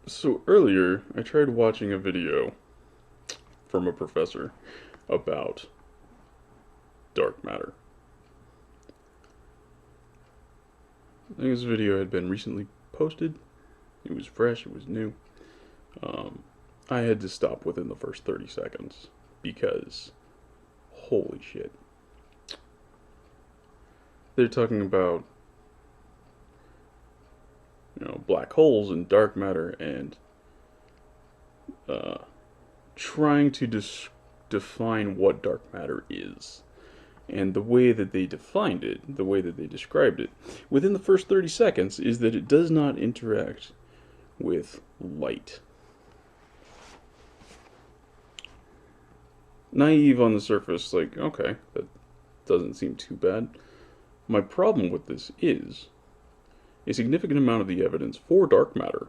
So earlier, I tried watching a video from a professor about dark matter. I think this video had been recently posted. It was fresh, it was new. Um, I had to stop within the first 30 seconds because, holy shit. They're talking about, black holes and dark matter and uh, trying to define what dark matter is. And the way that they defined it, the way that they described it, within the first 30 seconds, is that it does not interact with light. Naive on the surface, like, okay, that doesn't seem too bad. My problem with this is a significant amount of the evidence for dark matter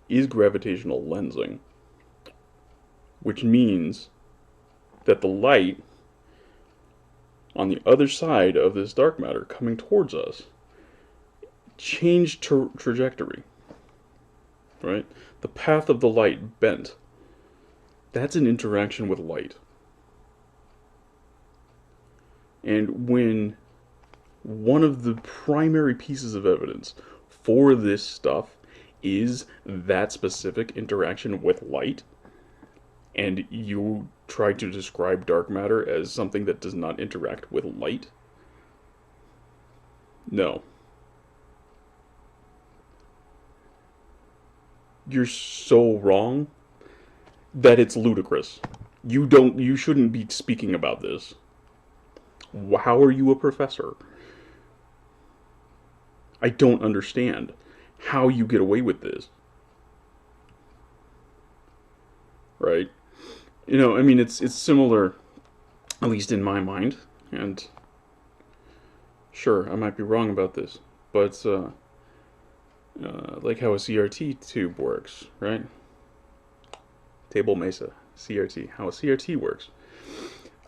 is gravitational lensing, which means that the light on the other side of this dark matter coming towards us changed trajectory, right? The path of the light bent. That's an interaction with light. And when one of the primary pieces of evidence for this stuff is that specific interaction with light, and you try to describe dark matter as something that does not interact with light, no. You're so wrong that it's ludicrous. You shouldn't be speaking about this. How are you a professor? I don't understand how you get away with this. Right? I mean, it's similar, at least in my mind, and sure, I might be wrong about this, but like how a CRT tube works, right? Table Mesa, CRT, how a CRT works.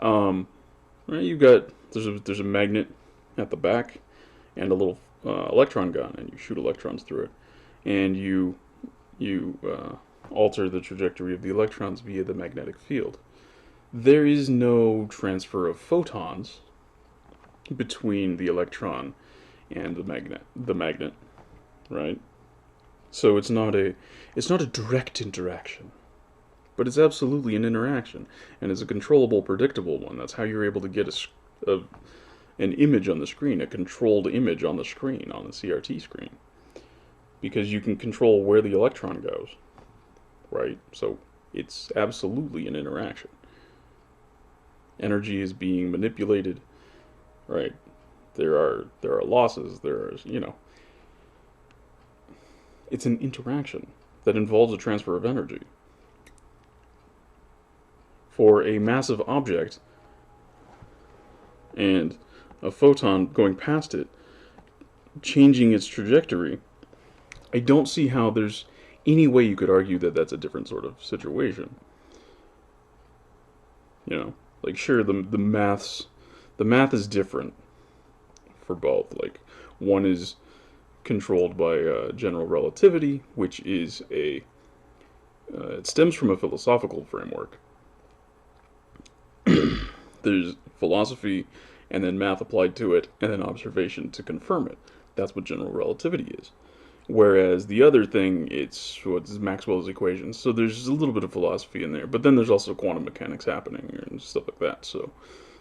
Right, you've got there's a magnet at the back and a little electron gun, and you shoot electrons through it, and you alter the trajectory of the electrons via the magnetic field. There is no transfer of photons between the electron and the magnet, right? So it's not a direct interaction, but it's absolutely an interaction, and it's a controllable, predictable one. That's how you're able to get an image on the screen, a controlled image on the screen, on the CRT screen, because you can control where the electron goes, right? So it's absolutely an interaction. Energy is being manipulated, right? There are losses. It's an interaction that involves a transfer of energy. For a massive object and a photon going past it, changing its trajectory, I don't see how there's any way you could argue that that's a different sort of situation. Like, sure, the math is different for both. Like, one is controlled by general relativity, which is it stems from a philosophical framework. There's philosophy, and then math applied to it, and then observation to confirm it. That's what general relativity is. Whereas the other thing, it's what's Maxwell's equations. So there's a little bit of philosophy in there, but then there's also quantum mechanics happening and stuff like that. So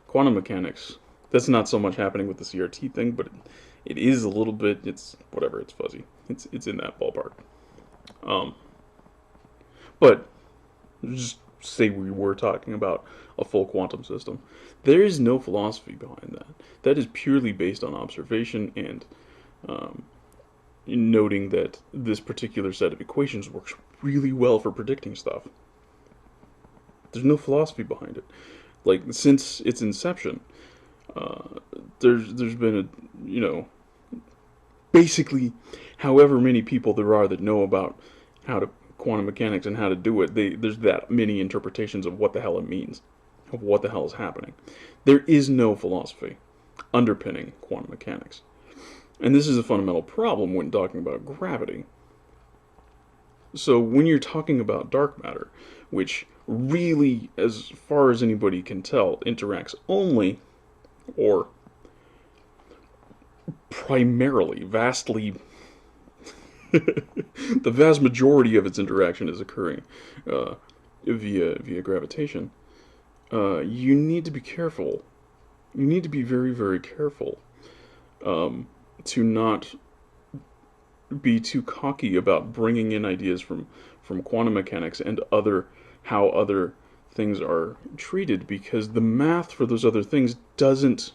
quantum mechanics, that's not so much happening with the CRT thing, but it is a little bit. It's whatever. It's fuzzy. It's in that ballpark. Um, but just say we were talking about a full quantum system. There is no philosophy behind that. That is purely based on observation and um, noting that this particular set of equations works really well for predicting stuff. There's no philosophy behind it. Like, since its inception, there's been basically, however many people there are that know about how to quantum mechanics and how to do it, there's that many interpretations of what the hell it means, of what the hell is happening. There is no philosophy underpinning quantum mechanics. And this is a fundamental problem when talking about gravity. So when you're talking about dark matter, which really, as far as anybody can tell, interacts only or primarily, vastly, the vast majority of its interaction is occurring via gravitation. You need to be careful. You need to be very, very careful to not be too cocky about bringing in ideas from quantum mechanics and other how other things are treated, because the math for those other things doesn't,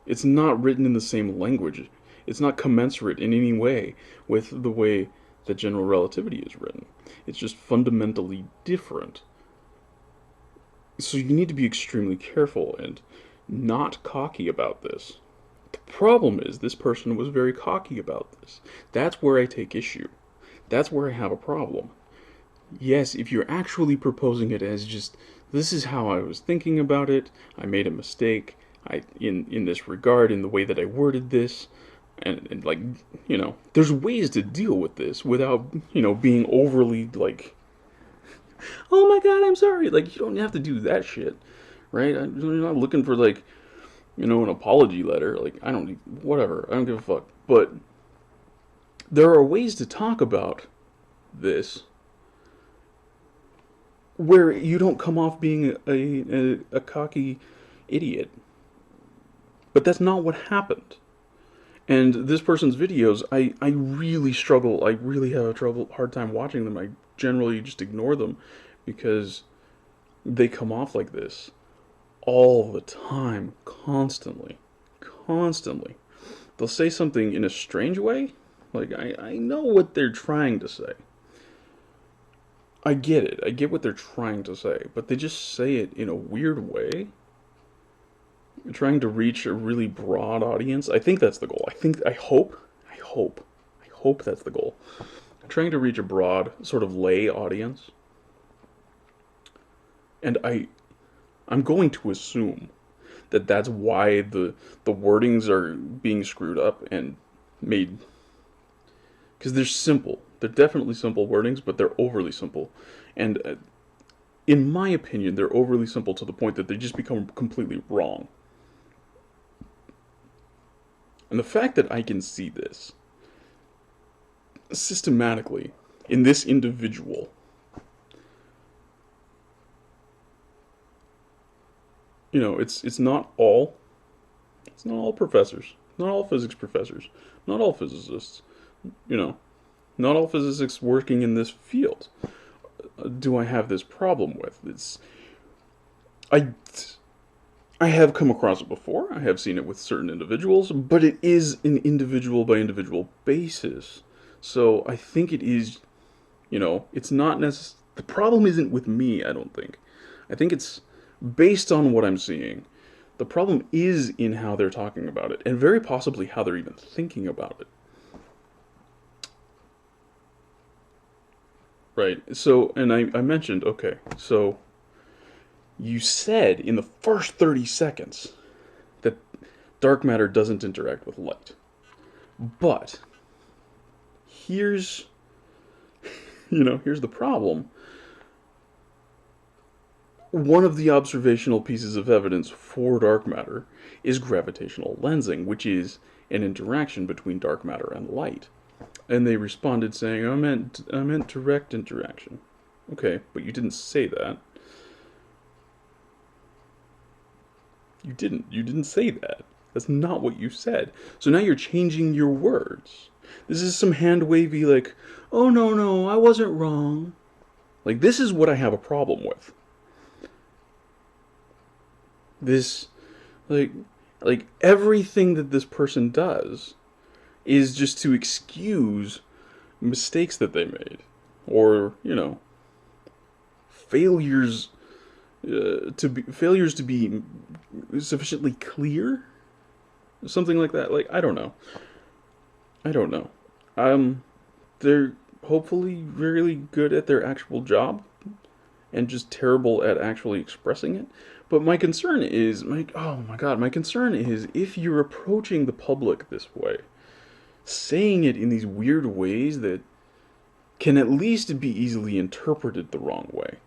it's not written in the same language. It's not commensurate in any way with the way that general relativity is written. It's just fundamentally different. So you need to be extremely careful and not cocky about this. The problem is this person was very cocky about this. That's where I take issue. That's where I have a problem. Yes, if you're actually proposing it as just, this is how I was thinking about it, I made a mistake, in this regard, in the way that I worded this, and like, there's ways to deal with this without, being overly like, oh my god, I'm sorry. Like, you don't have to do that shit, right? You're not looking for like, an apology letter. Like, I don't need, whatever. I don't give a fuck. But there are ways to talk about this where you don't come off being a cocky idiot. But that's not what happened. And this person's videos, I really struggle. I really have a hard time watching them. I generally just ignore them because they come off like this all the time, constantly. Constantly. They'll say something in a strange way. Like, I know what they're trying to say. I get it. I get what they're trying to say. But they just say it in a weird way. Trying to reach a really broad audience. I think that's the goal. I hope that's the goal. Trying to reach a broad, sort of lay audience. And I'm going to assume that that's why the wordings are being screwed up and made, because they're simple. They're definitely simple wordings, but they're overly simple. And in my opinion, they're overly simple to the point that they just become completely wrong. And the fact that I can see this systematically in this individual, it's not all professors, not all physics professors, not all physicists, not all physicists working in this field do I have this problem with. I have come across it before. I have seen it with certain individuals, but it is an individual by individual basis. So I think it is, it's not necessarily, the problem isn't with me, I don't think. I think it's based on what I'm seeing. The problem is in how they're talking about it, and very possibly how they're even thinking about it. Right, so, and I mentioned, okay, so you said in the first 30 seconds that dark matter doesn't interact with light. But here's here's the problem. One of the observational pieces of evidence for dark matter is gravitational lensing, which is an interaction between dark matter and light. And they responded saying, I meant direct interaction. Okay, but you didn't say that. You didn't say that. That's not what you said. So now you're changing your words. This is some hand wavy like, oh no, I wasn't wrong. Like, this is what I have a problem with. This, like everything that this person does is just to excuse mistakes that they made, or failures to be sufficiently clear, something like that. Like, I don't know. They're hopefully really good at their actual job and just terrible at actually expressing it. But my concern is, my concern is if you're approaching the public this way, saying it in these weird ways that can at least be easily interpreted the wrong way.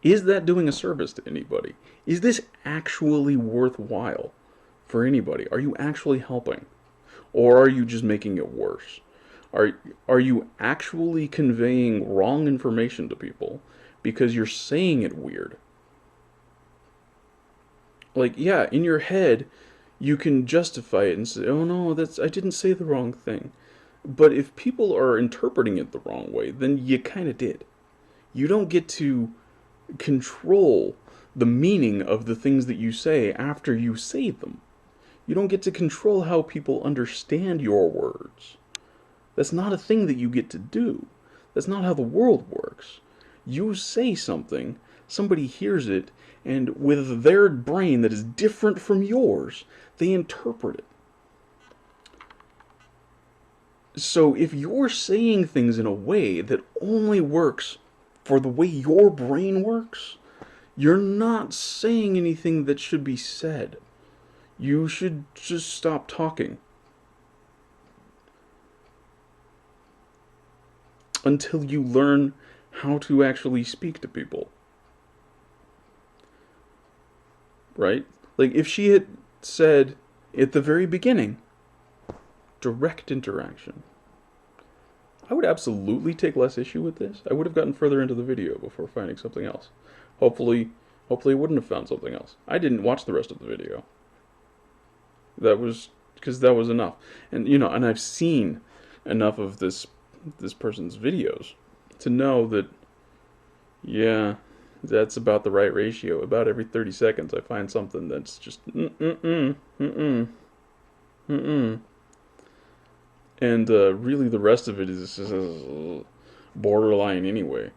Is that doing a service to anybody? Is this actually worthwhile for anybody? Are you actually helping? Or are you just making it worse? Are you actually conveying wrong information to people because you're saying it weird? Like, yeah, in your head, you can justify it and say, "Oh no, I didn't say the wrong thing." But if people are interpreting it the wrong way, then you kind of did. You don't get to control the meaning of the things that you say after you say them. You don't get to control how people understand your words. That's not a thing that you get to do. That's not how the world works. You say something, somebody hears it, and with their brain that is different from yours, they interpret it. So if you're saying things in a way that only works for the way your brain works, you're not saying anything that should be said. You should just stop talking. Until you learn how to actually speak to people. Right? Like, if she had said at the very beginning, direct interaction, I would absolutely take less issue with this. I would have gotten further into the video before finding something else. Hopefully I wouldn't have found something else. I didn't watch the rest of the video. That was because that was enough. And and I've seen enough of this person's videos to know that, yeah, that's about the right ratio. About every 30 seconds I find something that's just and really the rest of it is borderline anyway.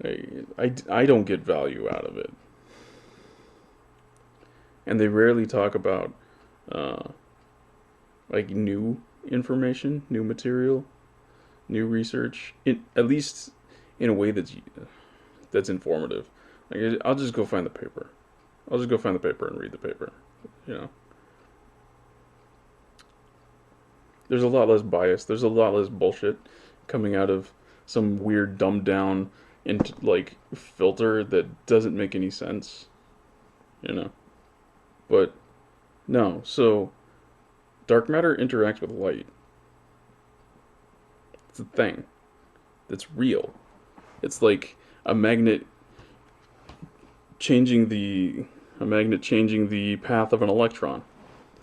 I don't get value out of it. And they rarely talk about like new information, new material, new research, at least in a way that's informative. Like, I'll just go find the paper. I'll just go find the paper and read the paper. There's a lot less bias. There's a lot less bullshit coming out of some weird dumbed down like filter that doesn't make any sense. But no, so dark matter interacts with light. It's a thing that's real. It's like a magnet changing the path of an electron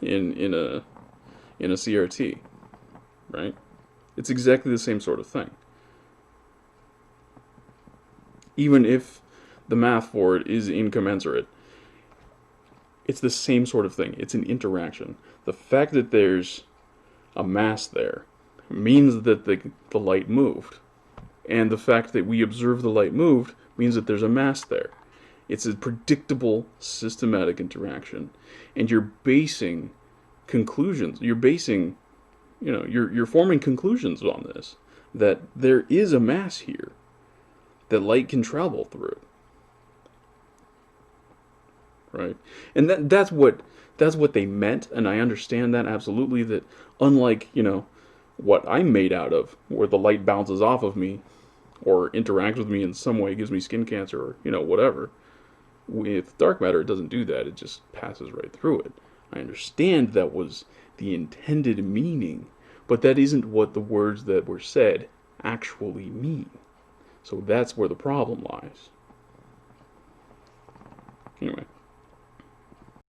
in a CRT, right? It's exactly the same sort of thing. Even if the math for it is incommensurate, it's the same sort of thing. It's an interaction. The fact that there's a mass there means that the light moved. And the fact that we observe the light moved means that there's a mass there. It's a predictable, systematic interaction. And you're basing conclusions. You're forming conclusions on this. That there is a mass here that light can travel through. Right? And that's what they meant, and I understand that absolutely, that unlike, what I'm made out of, where the light bounces off of me or interacts with me in some way, gives me skin cancer, or whatever. With dark matter, it doesn't do that. It just passes right through it. I understand that was the intended meaning, but that isn't what the words that were said actually mean. So that's where the problem lies. Anyway.